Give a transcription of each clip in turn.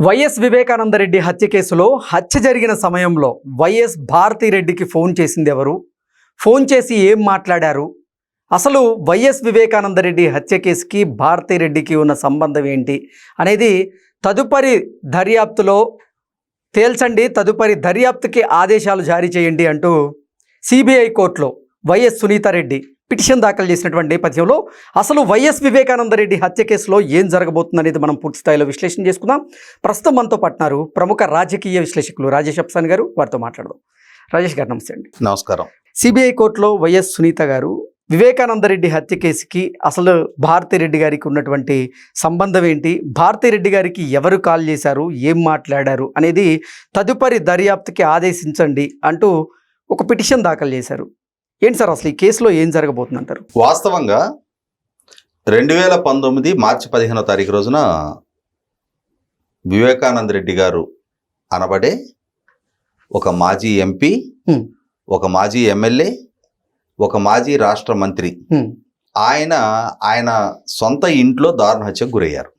YS Vivekananda Reddy హత్య కేసులో హత్య జరిగిన సమయంలో వైఎస్ భారతిరెడ్డికి ఫోన్ చేసింది ఎవరు? ఫోన్ చేసి ఏం మాట్లాడారు? అసలు వైఎస్ వివేకానందరెడ్డి హత్య కేసుకి భారతిరెడ్డికి ఉన్న సంబంధం ఏంటి అనేది తదుపరి దర్యాప్తులో తేల్చండి, తదుపరి దర్యాప్తుకి ఆదేశాలు జారీ చేయండి అంటూ సిబిఐ కోర్టులో వైఎస్ సునీతారెడ్డి పిటిషన్ దాఖలు చేసినటువంటి నేపథ్యంలో అసలు వైఎస్ వివేకానందరెడ్డి హత్య కేసులో ఏం జరగబోతుందనేది మనం పూర్తి స్థాయిలో విశ్లేషణ చేసుకుందాం. ప్రస్తుతం మనతో పట్టినారు ప్రముఖ రాజకీయ విశ్లేషకులు రాజేష్ అప్సాన్ గారు. వారితో మాట్లాడదాం. రాజేష్ గారు నమస్తే అండి. నమస్కారం. సిబిఐ కోర్టులో వైఎస్ సునీత గారు వివేకానందరెడ్డి హత్య కేసుకి అసలు భారతిరెడ్డి గారికి ఉన్నటువంటి సంబంధం ఏంటి, భారతిరెడ్డి గారికి ఎవరు కాల్ చేశారు, ఏం మాట్లాడారు అనేది తదుపరి దర్యాప్తుకి ఆదేశించండి అంటూ ఒక పిటిషన్ దాఖలు చేశారు. ఏంటి సార్ అసలు ఈ కేసులో ఏం జరగబోతుందంటారు? వాస్తవంగా 2019 మార్చి 15వ తారీఖు రోజున వివేకానందరెడ్డి గారు అనబడే ఒక మాజీ ఎంపీ, ఒక మాజీ ఎమ్మెల్యే, ఒక మాజీ రాష్ట్ర మంత్రి ఆయన సొంత ఇంట్లో దారుణ హత్యకు గురయ్యారు.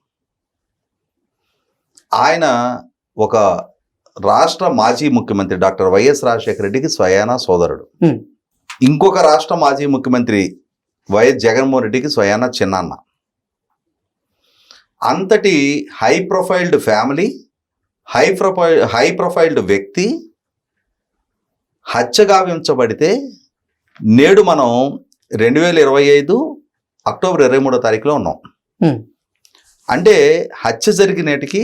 ఆయన ఒక రాష్ట్ర మాజీ ముఖ్యమంత్రి డాక్టర్ వైఎస్ రాజశేఖర రెడ్డికి స్వయానా సోదరుడు, ఇంకొక రాష్ట్ర మాజీ ముఖ్యమంత్రి వైఎస్ జగన్మోహన్ రెడ్డికి స్వయానా చిన్నాన్న. అంతటి high profiled family, high profiled వ్యక్తి హత్యగావించబడితే నేడు మనం 2025 అక్టోబర్ 23వ తారీఖులో ఉన్నాం. అంటే హత్య జరిగిన నేటికి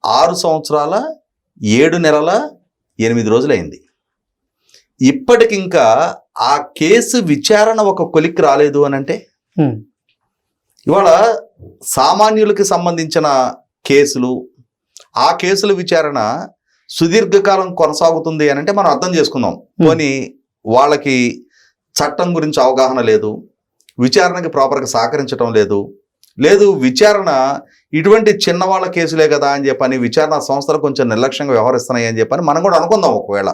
6 సంవత్సరాల 7 నెలల 8 రోజులైంది. ఇప్పటికింకా ఆ కేసు విచారణ ఒక కొలిక్కి రాలేదు అని అంటే, ఇవాళ సామాన్యులకి సంబంధించిన కేసులు, ఆ కేసుల విచారణ సుదీర్ఘకాలం కొనసాగుతుంది అని అంటే మనం అర్థం చేసుకుందాం. పోనీ వాళ్ళకి చట్టం గురించి అవగాహన లేదు, విచారణకి ప్రాపర్గా సహకరించడం లేదు, విచారణ ఇటువంటి చిన్నవాళ్ళ కేసులే కదా అని చెప్పని విచారణ సంస్థలు కొంచెం నిర్లక్ష్యంగా వ్యవహరిస్తున్నాయి అని చెప్పని మనం కూడా అనుకుందాం ఒకవేళ.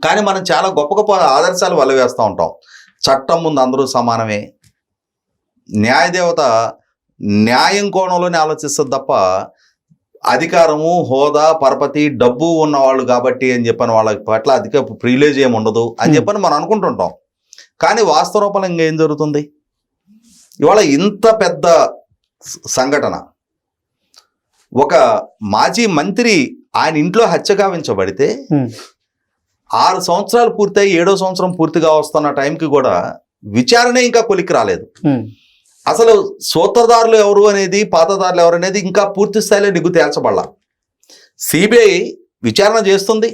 కానీ మనం చాలా గొప్ప గొప్ప ఆదర్శాలు వల్లవేస్తూ ఉంటాం. చట్టం ముందు అందరూ సమానమే, న్యాయదేవత న్యాయం కోణంలోనే ఆలోచిస్తుంది తప్ప అధికారము, హోదా, పరపతి, డబ్బు ఉన్నవాళ్ళు కాబట్టి అని చెప్పని వాళ్ళ పట్ల అధిక ప్రివిలేజ్ ఏమి ఉండదు అని చెప్పని మనం అనుకుంటుంటాం. కానీ వాస్తవ రూపంలో ఇంకేం జరుగుతుంది? ఇవాళ ఇంత పెద్ద సంఘటన, ఒక మాజీ మంత్రి ఆయన ఇంట్లో హత్యగావించబడితే 6 సంవత్సరాలు పూర్తయి 7వ సంవత్సరం పూర్తిగా వస్తున్న టైంకి కూడా విచారణ ఇంకా కొలిక్కి రాలేదు. అసలు సూత్రధారులు ఎవరు అనేది, పాతదారులు ఎవరు అనేది ఇంకా పూర్తి స్థాయిలో నిగ్గు తేల్చబడాల. సిబిఐ విచారణ చేస్తుంది,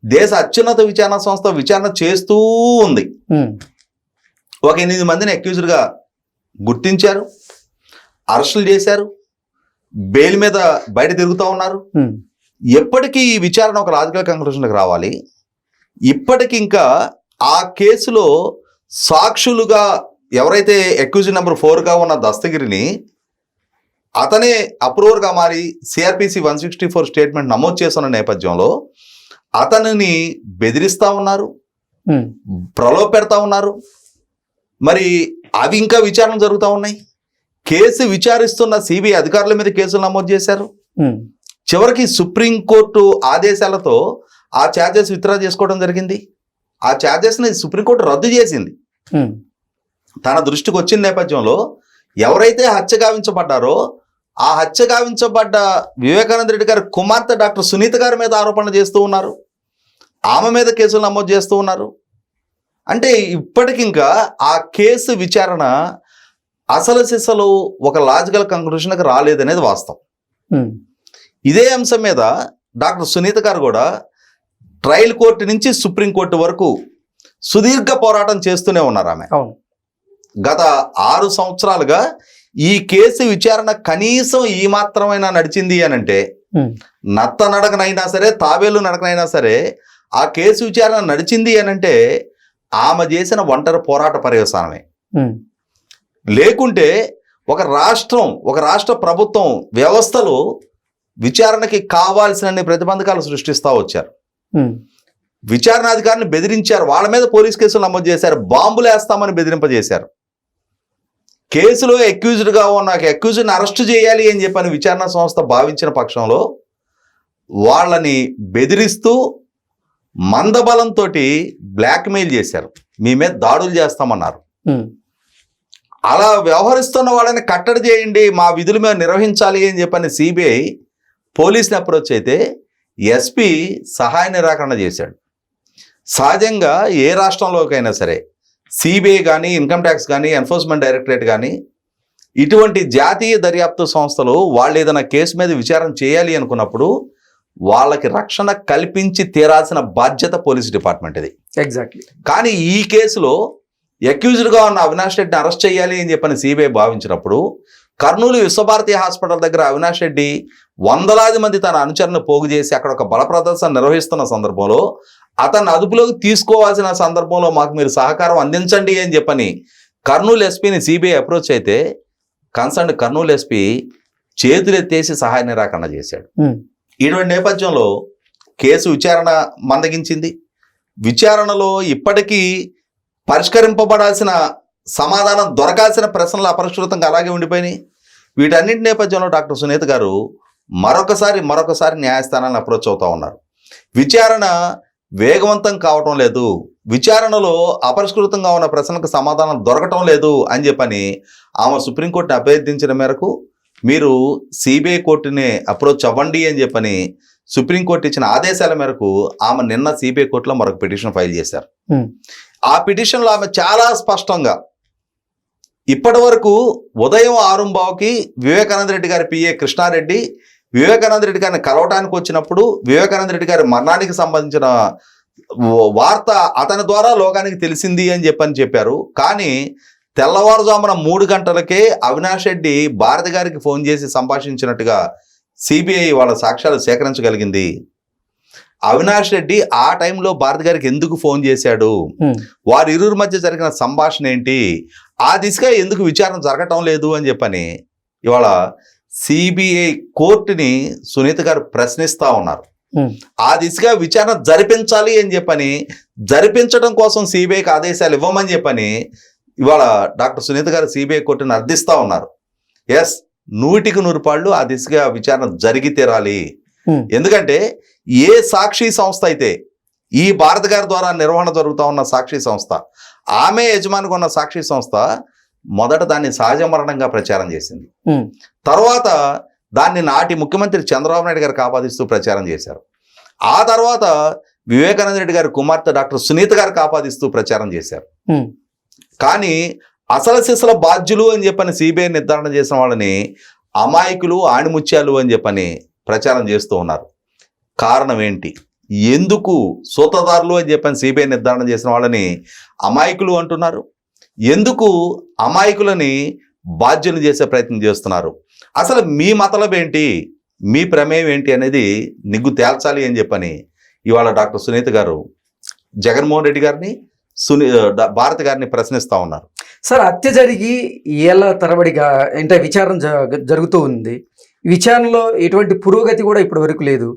దేశ అత్యున్నత విచారణ సంస్థ విచారణ చేస్తూ ఉంది. ఒక 8 మందిని అక్యూజ్డ్గా గుర్తించారు, అరెస్టులు చేశారు, బెయిల్ మీద బయట తిరుగుతూ ఉన్నారు. ఎప్పటికీ ఈ విచారణ ఒక లాజికల్ కంక్లూషన్కి రావాలి. ఇప్పటికి ఇంకా ఆ కేసులో సాక్షులుగా ఎవరైతే అక్యూజ్ నెంబర్ 4గా ఉన్న దస్తగిరిని అతనే అప్రూవర్గా మారి సిఆర్పిసి 164 స్టేట్మెంట్ నమోదు చేస్తున్న నేపథ్యంలో అతనిని బెదిరిస్తూ ఉన్నారు, ప్రలోభ పెడతా ఉన్నారు. మరి అవి ఇంకా విచారణ జరుగుతూ ఉన్నాయి. కేసు విచారిస్తున్న సిబిఐ అధికారుల మీద కేసులు నమోదు చేశారు. చివరికి సుప్రీంకోర్టు ఆదేశాలతో ఆ ఛార్జెస్ విత్డ్రా చేసుకోవడం జరిగింది. ఆ ఛార్జెస్ని సుప్రీంకోర్టు రద్దు చేసింది. తన దృష్టికి వచ్చిన నేపథ్యంలో ఎవరైతే హత్యగావించబడ్డారో ఆ హత్యగావించబడ్డ వివేకానంద రెడ్డి గారి కుమార్తె డాక్టర్ సునీత గారి మీద ఆరోపణలు చేస్తూ ఉన్నారు, ఆమె మీద కేసులు నమోదు చేస్తూ ఉన్నారు. అంటే ఇప్పటికింకా ఆ కేసు విచారణ అసలు సిసలు ఒక లాజికల్ కంక్లూషన్కి రాలేదనేది వాస్తవం. ఇదే అంశం మీద డాక్టర్ సునీత గారు కూడా ట్రయల్ కోర్టు నుంచి సుప్రీంకోర్టు వరకు సుదీర్ఘ పోరాటం చేస్తూనే ఉన్నారు. ఆమె గత 6 సంవత్సరాలుగా ఈ కేసు విచారణ కనీసం ఈ మాత్రమైనా నడిచింది అని అంటే, నత్త నడకనైనా సరే, తాబేలు నడకనైనా సరే ఆ కేసు విచారణ నడిచింది అని అంటే ఆమె చేసిన ఒంటరి పోరాట పర్యవసానమే. లేకుంటే ఒక రాష్ట్ర ప్రభుత్వం వ్యవస్థలు విచారణకి కావాల్సిన ప్రతిబంధకాలు సృష్టిస్తూ వచ్చారు. విచారణాధికారిని బెదిరించారు, వాళ్ళ మీద పోలీస్ కేసులు నమోదు చేశారు, బాంబులు వేస్తామని బెదిరింపజేశారు. కేసులో అక్యూజ్డ్గా ఉన్న అక్యూజ్డ్ని అరెస్ట్ చేయాలి అని చెప్పని విచారణ సంస్థ భావించిన పక్షంలో వాళ్ళని బెదిరిస్తూ మందబలంతో బ్లాక్మెయిల్ చేశారు, మీ మీద దాడులు చేస్తామన్నారు. అలా వ్యవహరిస్తున్న వాళ్ళని కట్టడి చేయండి, మా విధులు మేము నిర్వహించాలి అని చెప్పని సిబిఐ పోలీస్ని అప్రోచ్ అయితే ఎస్పీ సహాయ నిరాకరణ చేశాడు. సహజంగా ఏ రాష్ట్రంలోకైనా సరే సిబిఐ కానీ, ఇన్కమ్ ట్యాక్స్ కానీ, ఎన్ఫోర్స్మెంట్ డైరెక్టరేట్ కానీ ఇటువంటి జాతీయ దర్యాప్తు సంస్థలు వాళ్ళు ఏదైనా కేసు మీద విచారణ చేయాలి అనుకున్నప్పుడు వాళ్ళకి రక్షణ కల్పించి తీరాల్సిన బాధ్యత పోలీస్ డిపార్ట్మెంట్ ఇది. ఎగ్జాక్ట్లీ. కానీ ఈ కేసులో అక్యూజ్డ్గా ఉన్న అవినాష్ రెడ్డిని అరెస్ట్ చేయాలి అని చెప్పని సిబిఐ భావించినప్పుడు కర్నూలు విశ్వభారతి హాస్పిటల్ దగ్గర అవినాష్ రెడ్డి వందలాది మంది తన అనుచరులను పోగు చేసి అక్కడ ఒక బల ప్రదర్శన నిర్వహిస్తున్న సందర్భంలో అతన్ని అదుపులోకి తీసుకోవాల్సిన సందర్భంలో మాకు మీరు సహకారం అందించండి అని చెప్పని కర్నూలు ఎస్పీని సిబిఐ అప్రోచ్ అయితే కన్సర్న్ కర్నూలు ఎస్పీ చేతులెత్తేసి సహాయ నిరాకరణ చేశాడు. ఇటువంటి నేపథ్యంలో కేసు విచారణ మందగించింది. విచారణలో ఇప్పటికీ పరిష్కరింపబడాల్సిన సమాధానం దొరకాల్సిన ప్రశ్నలు అపరిష్కృతంగా అలాగే ఉండిపోయినాయి. వీటన్నింటి నేపథ్యంలో డాక్టర్ సునీత గారు మరొకసారి న్యాయస్థానాన్ని అప్రోచ్ అవుతూ ఉన్నారు. విచారణ వేగవంతం కావటం లేదు, విచారణలో అపరిష్కృతంగా ఉన్న ప్రశ్నలకు సమాధానం దొరకటం లేదు అని చెప్పని ఆమె సుప్రీంకోర్టుని అభ్యర్థించిన మేరకు మీరు సిబిఐ కోర్టుని అప్రోచ్ అవ్వండి అని చెప్పని సుప్రీంకోర్టు ఇచ్చిన ఆదేశాల మేరకు ఆమె నిన్న సిబిఐ కోర్టులో మరొక పిటిషన్ ఫైల్ చేశారు. ఆ పిటిషన్లో ఆమె చాలా స్పష్టంగా ఇప్పటి వరకు ఉదయం 6:15కి వివేకానంద రెడ్డి గారి పిఏ కృష్ణారెడ్డి వివేకానంద రెడ్డి గారిని కలవటానికి వచ్చినప్పుడు వివేకానంద రెడ్డి గారి మరణానికి సంబంధించిన వార్త అతని ద్వారా లోకానికి తెలిసింది అని చెప్పారు. కానీ తెల్లవారుజామున 3 గంటలకే అవినాష్ రెడ్డి భారతి గారికి ఫోన్ చేసి సంభాషించినట్టుగా సిబిఐ వాళ్ళ సాక్ష్యాలు సేకరించగలిగింది. అవినాష్ రెడ్డి ఆ టైంలో భారతి గారికి ఎందుకు ఫోన్ చేశాడు, వారి ఇరువురి మధ్య జరిగిన సంభాషణ ఏంటి, ఆ దిశగా ఎందుకు విచారణ జరగటం లేదు అని చెప్పని ఇవాళ సిబిఐ కోర్టుని సునీత గారు ప్రశ్నిస్తూ ఉన్నారు. ఆ దిశగా విచారణ జరిపించాలి అని చెప్పని, జరిపించడం కోసం సిబిఐకి ఆదేశాలు ఇవ్వమని చెప్పని ఇవాళ డాక్టర్ సునీత గారు సిబిఐ కోర్టుని అర్థిస్తూ ఉన్నారు. ఎస్, 100% ఆ దిశగా విచారణ జరిగి తీరాలి. ఎందుకంటే ఏ సాక్షి సంస్థ అయితే ఈ భారతి గారి ద్వారా నిర్వహణ జరుగుతూ ఉన్న సాక్షి సంస్థ, ఆమె యజమానిగా ఉన్న సాక్షి సంస్థ మొదట దాన్ని సహజ మరణంగా ప్రచారం చేసింది. తర్వాత దాన్ని నాటి ముఖ్యమంత్రి చంద్రబాబు నాయుడు గారికి ఆపాదిస్తూ ప్రచారం చేశారు. ఆ తర్వాత వివేకానంద రెడ్డి గారి కుమార్తె డాక్టర్ సునీత గారికి ఆపాదిస్తూ ప్రచారం చేశారు. కానీ అసలు సిసల బాధ్యులు అని చెప్పని సిబిఐ నిర్ధారణ చేసిన వాళ్ళని అమాయకులు, ఆణిముత్యాలు అని చెప్పని ప్రచారం చేస్తూ ఉన్నారు. కారణం ఏంటి, ఎందుకు సూత్రధారులు అని చెప్పని సిబిఐ నిర్ధారణ చేసిన వాళ్ళని అమాయకులు అంటున్నారు, ఎందుకు అమాయకులని బాధ్యులు చేసే ప్రయత్నం చేస్తున్నారు, అసలు మీ మతలబ్ ఏంటి, మీ ప్రమేయం ఏంటి అనేది నిగ్గు తేల్చాలి అని చెప్పని ఇవాళ డాక్టర్ సునీత గారు జగన్మోహన్ రెడ్డి గారిని భారతి గారిని ప్రశ్నిస్తూ ఉన్నారు. సార్, హత్య జరిగి ఏళ్ళ తరబడిగా అంటే విచారణ జరుగుతూ ఉంది. విచారణలో ఎటువంటి పురోగతి కూడా ఇప్పటి వరకు లేదు.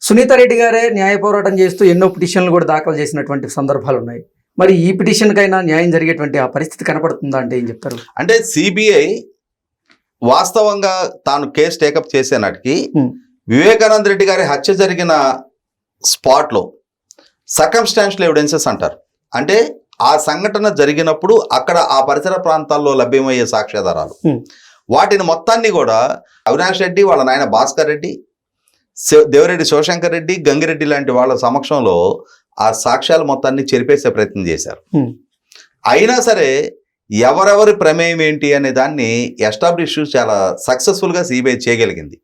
సునీత రెడ్డి గారే న్యాయ పోరాటం చేస్తూ ఎన్నో పిటిషన్లు కూడా దాఖలు చేసినటువంటి సందర్భాలు ఉన్నాయి. మరి ఈ పిటిషన్కైనా న్యాయం జరిగేటువంటి ఆ పరిస్థితి కనపడుతుందా అంటే ఏం చెప్తారు? అంటే సిబిఐ వాస్తవంగా తాను కేసు టేకప్ చేసే నాటికి వివేకానంద రెడ్డి గారి హత్య జరిగిన స్పాట్లో సర్కమ్స్టాన్షియల్ ఎవిడెన్సెస్ అంటారు. అంటే ఆ సంఘటన జరిగినప్పుడు అక్కడ ఆ పరిసర ప్రాంతాల్లో లభ్యమయ్యే సాక్ష్యాధారాలు, వాటిని మొత్తాన్ని కూడా అవినాష్ రెడ్డి, వాళ్ళ నాయన భాస్కర్ రెడ్డి, దేవరెడ్డి శివశంకర్ రెడ్డి, గంగిరెడ్డి లాంటి వాళ్ళ సమక్షంలో ఆ సాక్ష్యాలు మొత్తాన్ని చెరిపేసే ప్రయత్నం చేశారు. అయినా సరే ఎవరెవరి ప్రమేయం ఏంటి అనే దాన్ని ఎస్టాబ్లిష్ చాలా సక్సెస్ఫుల్గా సిబిఐ చేయగలిగింది.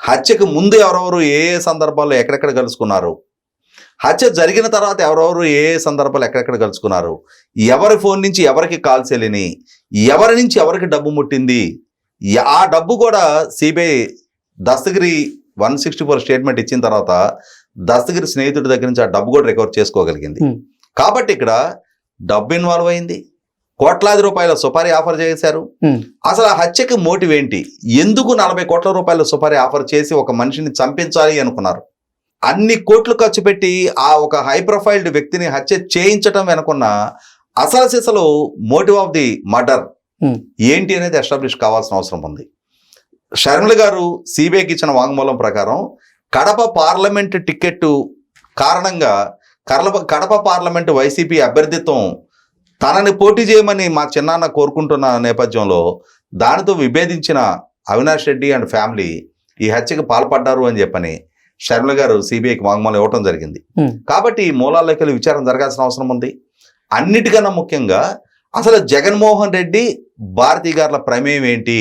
హత్యకు ముందు ఎవరెవరు ఏ సందర్భాల్లో ఎక్కడెక్కడ కలుసుకున్నారు, హత్య జరిగిన తర్వాత ఎవరెవరు ఏ సందర్భాలు ఎక్కడెక్కడ కలుసుకున్నారు, ఎవరి ఫోన్ నుంచి ఎవరికి కాల్స్ వెళ్ళినాయి, ఎవరి నుంచి ఎవరికి డబ్బు ముట్టింది, ఆ డబ్బు కూడా సిబిఐ దస్తగిరి 164 స్టేట్మెంట్ ఇచ్చిన తర్వాత దస్తగిరి స్నేహితుడి దగ్గర నుంచి ఆ డబ్బు కూడా రికవర్ చేసుకోగలిగింది. కాబట్టి ఇక్కడ డబ్బు ఇన్వాల్వ్ అయింది, కోట్లాది రూపాయల సుపారీ ఆఫర్ చేశారు. అసలు ఆ హత్యకి మోటివ్ ఏంటి, ఎందుకు 40 కోట్ల రూపాయల సుపారీ ఆఫర్ చేసి ఒక మనిషిని చంపించాలి అనుకున్నారు, అన్ని కోట్లు ఖర్చు పెట్టి ఆ ఒక హై ప్రొఫైల్డ్ వ్యక్తిని హత్య చేయించడం వెనుకున్న అసలు సిసలు మోటివ్ ఆఫ్ ది మర్డర్ ఏంటి అనేది ఎస్టాబ్లిష్ కావాల్సిన అవసరం ఉంది. షర్మిల గారు సిబిఐకి ఇచ్చిన వాంగ్మూలం ప్రకారం కడప పార్లమెంట్ టికెట్ కారణంగా కడప పార్లమెంటు వైసీపీ అభ్యర్థిత్వం తనని పోటీ చేయమని మా చిన్నాన్న కోరుకుంటున్న నేపథ్యంలో దానితో విభేదించిన అవినాష్ రెడ్డి అండ్ ఫ్యామిలీ ఈ హత్యకు పాల్పడ్డారు అని చెప్పని షర్మిల గారు సిబిఐకి వాంగ్మూలం ఇవ్వటం జరిగింది. కాబట్టి ఈ మూలాల్లోకి వెళ్ళి విచారణ జరగాల్సిన అవసరం ఉంది. అన్నిటికన్నా ముఖ్యంగా అసలు జగన్మోహన్ రెడ్డి భారతి గారుల ప్రమేయం ఏంటి,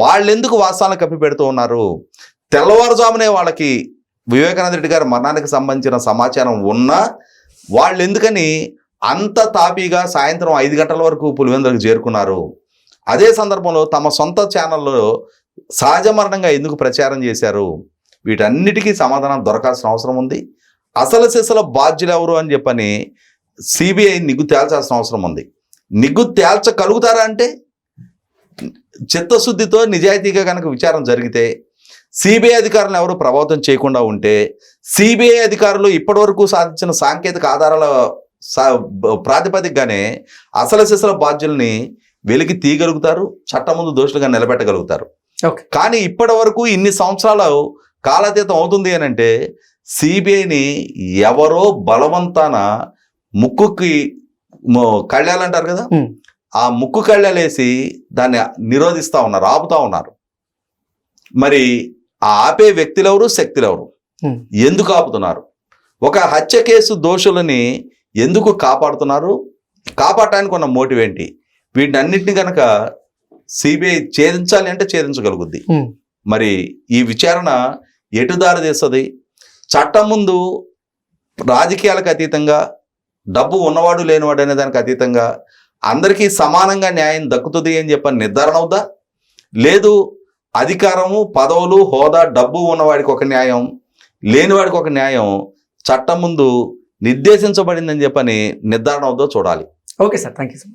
వాళ్ళెందుకు వాస్తవాలను కప్పి పెడుతూ ఉన్నారు, తెల్లవారుజామునే వాళ్ళకి వివేకానంద రెడ్డి గారి మరణానికి సంబంధించిన సమాచారం ఉన్నా వాళ్ళు ఎందుకని అంత తాపీగా సాయంత్రం 5 గంటల వరకు పులివెందులకు చేరుకున్నారు, అదే సందర్భంలో తమ సొంత ఛానల్లో సహజ మరణంగా ఎందుకు ప్రచారం చేశారు, వీటన్నిటికీ సమాధానం దొరకాల్సిన అవసరం ఉంది. అసలు సిసల బాధ్యులు ఎవరు అని చెప్పని సిబిఐ నిగ్గు తేల్చాల్సిన అవసరం ఉంది. నిగ్గు తేల్చగలుగుతారా అంటే చిత్తశుద్ధితో నిజాయితీగా కనుక విచారణ జరిగితే, సిబిఐ అధికారులను ఎవరు ప్రభావితం చేయకుండా ఉంటే, సిబిఐ అధికారులు ఇప్పటివరకు సాధించిన సాంకేతిక ఆధారాల ప్రాతిపదికగానే అసలు సిసల బాధ్యుల్ని వెలికి తీయగలుగుతారు, చట్టం ముందు దోషులుగా నిలబెట్టగలుగుతారు. కానీ ఇప్పటి వరకు ఇన్ని సంవత్సరాలు కాలాతీతం అవుతుంది అని అంటే సిబిఐని ఎవరో బలవంతాన ముక్కుకి కళ్ళాలంటారు కదా, ఆ ముక్కు కళ్ళలేసి దాన్ని నిరోధిస్తూ ఉన్నారు, ఆపుతా ఉన్నారు. మరి ఆ ఆపే వ్యక్తులెవరు, శక్తులెవరు, ఎందుకు ఆపుతున్నారు, ఒక హత్య కేసు దోషులని ఎందుకు కాపాడుతున్నారు, కాపాడటానికి ఉన్న మోటివ్ ఏంటి, వీటన్నిటిని కనుక సిబిఐ ఛేదించాలి అంటే ఛేదించగలుగుద్ది. మరి ఈ విచారణ ఎటు దారి తీస్తుంది, చట్టం ముందు రాజకీయాలకు అతీతంగా, డబ్బు ఉన్నవాడు లేనివాడు అనే దానికి అతీతంగా అందరికీ సమానంగా న్యాయం దక్కుతుంది అని చెప్పని నిర్ధారణ అవుదా, లేదు అధికారము, పదవులు, హోదా, డబ్బు ఉన్నవాడికి ఒక న్యాయం, లేనివాడికి ఒక న్యాయం చట్టం ముందు నిర్దేశించబడిందని చెప్పని నిర్ధారణ అవుదో చూడాలి. Okay sir, thank you so much.